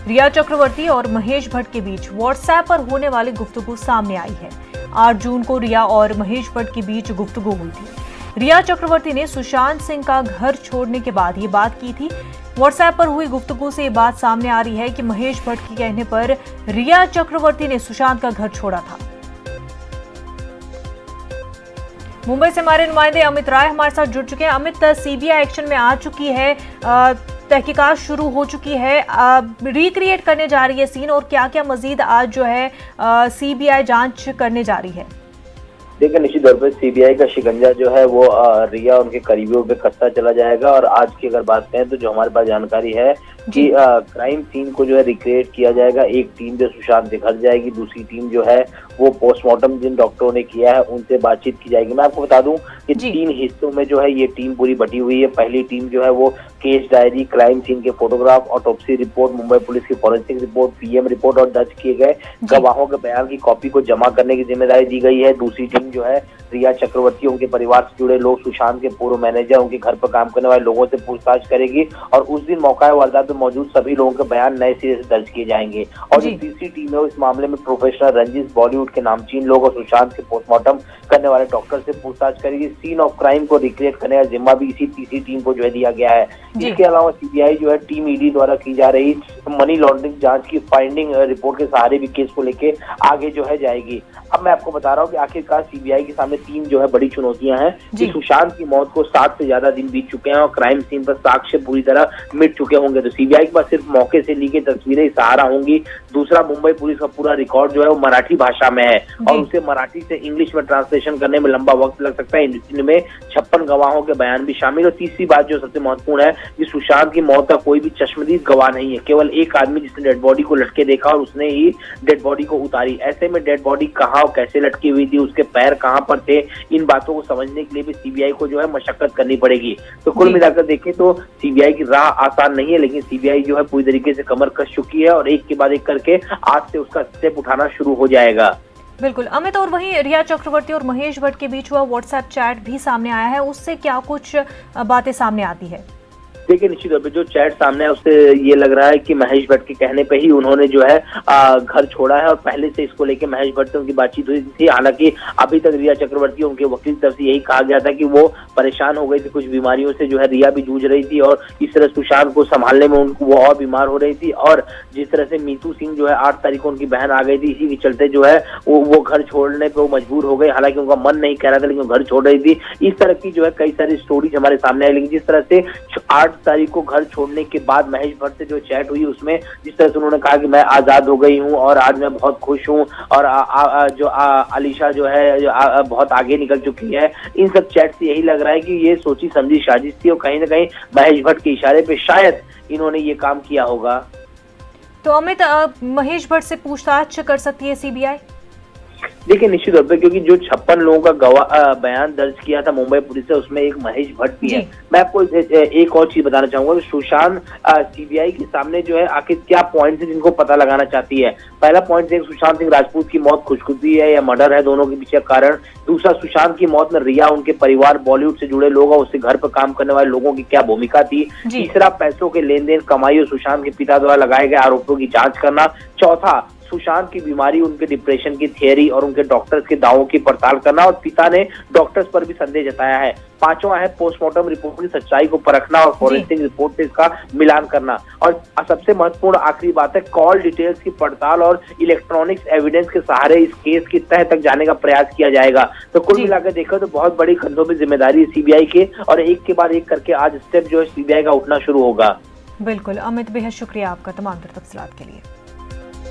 रिया चक्रवर्ती और महेश भट्ट के बीच व्हाट्सएप पर होने वाली गुफ्तगू सामने आई है। 8 जून को रिया और महेश भट्ट के बीच गुफ्तगू हुई थी। रिया चक्रवर्ती ने सुशांत सिंह का घर छोड़ने के बाद ये बात की थी। व्हाट्सएप पर हुई गुफ्तगू से ये बात सामने आ रही है कि महेश भट्ट के कहने पर रिया चक्रवर्ती ने सुशांत का घर छोड़ा था। मुंबई से हमारे नुमाइंदे अमित राय हमारे साथ जुड़ चुके हैं। अमित, सीबीआई एक्शन में आ चुकी है, तहकीकात शुरू हो चुकी है, रिक्रिएट करने जा रही है सीन, और क्या क्या मजीद आज जो है सीबीआई जांच करने जा रही है? देखिए, निश्चित तौर पर सीबीआई का शिकंजा जो है वो रिया उनके करीबियों पे कसता चला जाएगा। और आज की अगर बात करें तो जो हमारे पास जानकारी है कि क्राइम सीन को जो है रिक्रिएट किया जाएगा। एक टीम जो सुशांत के घर जाएगी, दूसरी टीम जो है वो पोस्टमार्टम जिन डॉक्टरों ने किया है उनसे बातचीत की जाएगी। मैं आपको बता दूं कि 3 हिस्सों में जो है ये टीम पूरी बटी हुई है। पहली टीम जो है वो केस डायरी, क्राइम सीन के photograph, autopsy report, Mumbai police की फॉरेंसिक रिपोर्ट, पीएम रिपोर्ट और दर्ज किए गए गवाहों के बयान की कॉपी को जमा करने की जिम्मेदारी दी गई है। दूसरी टीम जो है रिया चक्रवर्ती, उनके परिवार से जुड़े लोग, सुशांत के पूर्व मैनेजर, उनके घर पर काम करने वाले लोगों से पूछताछ करेगी और उस दिन मौका वारदात में मौजूद सभी लोगों के बयान नए सिरे से दर्ज किए जाएंगे। और जो तीसरी टीम है इस मामले में प्रोफेशनल रंजिश, बॉलीवुड के नामचीन लोग और सुशांत के पोस्टमार्टम करने वाले डॉक्टर से पूछताछ करेगी। सीन ऑफ क्राइम को रिक्रिएट करने का जिम्मा भी इसी तीसरी टीम को जो है दिया गया है। इसके अलावा सीबीआई जो है टीम ईडी द्वारा की जा रही मनी लॉन्ड्रिंग जांच की फाइंडिंग रिपोर्ट के सहारे भी केस को लेके आगे जो है जाएगी। अब मैं आपको बता रहा हूँ कि आखिरकार सीबीआई के सामने 3 जो है बड़ी चुनौतियां हैं कि सुशांत की मौत को 7 से ज्यादा दिन बीत चुके हैं और क्राइम सीन पर साक्ष्य पूरी तरह मिट चुके होंगे। तो सीबीआई के पास सिर्फ मौके से ली गई तस्वीरें ही सहारा होंगी। दूसरा, मुंबई पुलिस का पूरा रिकॉर्ड जो है वो मराठी भाषा में है और उसे मराठी से इंग्लिश में ट्रांसलेशन करने में लंबा वक्त लग सकता है। इनमें 56 गवाहों के बयान भी शामिल। और तीसरी बात जो सबसे महत्वपूर्ण है कि सुशांत की मौत का कोई भी चश्मदीद गवाह नहीं है, केवल एक आदमी जिसने डेड बॉडी को लटके देखा और उसने ही डेड बॉडी को उतारी। ऐसे में डेड बॉडी कहाँ और कैसे लटकी हुई थी, उसके पैर कहाँ पर थे, इन बातों को समझने के लिए भी सीबीआई को जो है मशक्कत करनी पड़ेगी। तो कुल मिलाकर देखें तो सीबीआई की राह आसान नहीं है, लेकिन सीबीआई जो है पूरी तरीके से कमर कस चुकी है और एक के बाद एक करके आज से उसका स्टेप उठाना शुरू हो जाएगा। बिल्कुल अमित, और वहीं रिया चक्रवर्ती और महेश भट्ट के बीच हुआ व्हाट्सएप चैट भी सामने आया है, उससे क्या कुछ बातें सामने आती है? देखिए, निश्चित तौर पर जो चैट सामने है उससे ये लग रहा है कि महेश भट्ट के कहने पे ही उन्होंने जो है घर छोड़ा है और पहले से इसको लेके महेश भट्ट से उनकी बातचीत हुई थी। हालांकि अभी तक रिया चक्रवर्ती उनके वकील की तरफ से यही कहा गया था कि वो परेशान हो गई थी, कुछ बीमारियों से जो है रिया भी जूझ रही थी और इस तरह सुशांत को संभालने में वो और बीमार हो रही थी। और जिस तरह से मीतू सिंह जो है 8 तारीख को उनकी बहन आ गई थी, इसी के चलते जो है वो घर छोड़ने पे वो मजबूर हो गई। हालांकि उनका मन नहीं कह रहा था, लेकिन घर छोड़ रही थी। इस तरह की जो है कई सारी स्टोरीज हमारे सामने आई। लेकिन जिस तरह से 8 तारीख को घर छोड़ने के बाद महेश भट्ट से जो चैट हुई उसमें जिस तरह से उन्होंने कहा कि मैं आजाद हो गई हूं और आज मैं बहुत खुश हूं और अलीशा जो है बहुत आगे निकल चुकी है, इन सब चैट से यही लग रहा है कि ये सोची समझी साजिश थी और कहीं ना कहीं महेश भट्ट के इशारे पे शायद इन्होंने ये काम किया होगा। तो अमित, महेश भट्ट से पूछताछ कर सकती है सीबीआई? देखिए, निश्चित तौर पर क्योंकि जो 56 लोगों का बयान दर्ज किया था मुंबई पुलिस से, उसमें एक महेश भट्ट भी है। मैं आपको एक और चीज बताना चाहूंगा कि सुशांत सीबीआई के सामने जो है आखिर क्या पॉइंट है जिनको पता लगाना चाहती है। पहला पॉइंट है सुशांत सिंह राजपूत की मौत खुदकुशी है या मर्डर है, दोनों के पीछे कारण। दूसरा, सुशांत की मौत में रिया, उनके परिवार, बॉलीवुड से जुड़े लोग और उससे घर पर काम करने वाले लोगों की क्या भूमिका थी। तीसरा, पैसों के लेन देन, कमाई और सुशांत के पिता द्वारा लगाए गए आरोपों की जांच करना। चौथा, सुशांत की बीमारी, उनके डिप्रेशन की थियरी और उनके डॉक्टर्स के दावों की पड़ताल करना और पिता ने डॉक्टर्स पर भी संदेह जताया है। पांचवा है पोस्टमार्टम रिपोर्ट की सच्चाई को परखना और फॉरेंसिक रिपोर्ट से इसका मिलान करना। और सबसे महत्वपूर्ण आखिरी बात है कॉल डिटेल्स की पड़ताल और इलेक्ट्रॉनिक्स एविडेंस के सहारे इस केस की तह तक जाने का प्रयास किया जाएगा। तो कुल मिलाकर देखो तो बहुत बड़ी कंधों में जिम्मेदारी है सीबीआई के और एक के बाद एक करके आज स्टेप जो है सीबीआई का उठना शुरू होगा। बिल्कुल अमित, बेहद शुक्रिया आपका तमाम तफसीलात के लिए।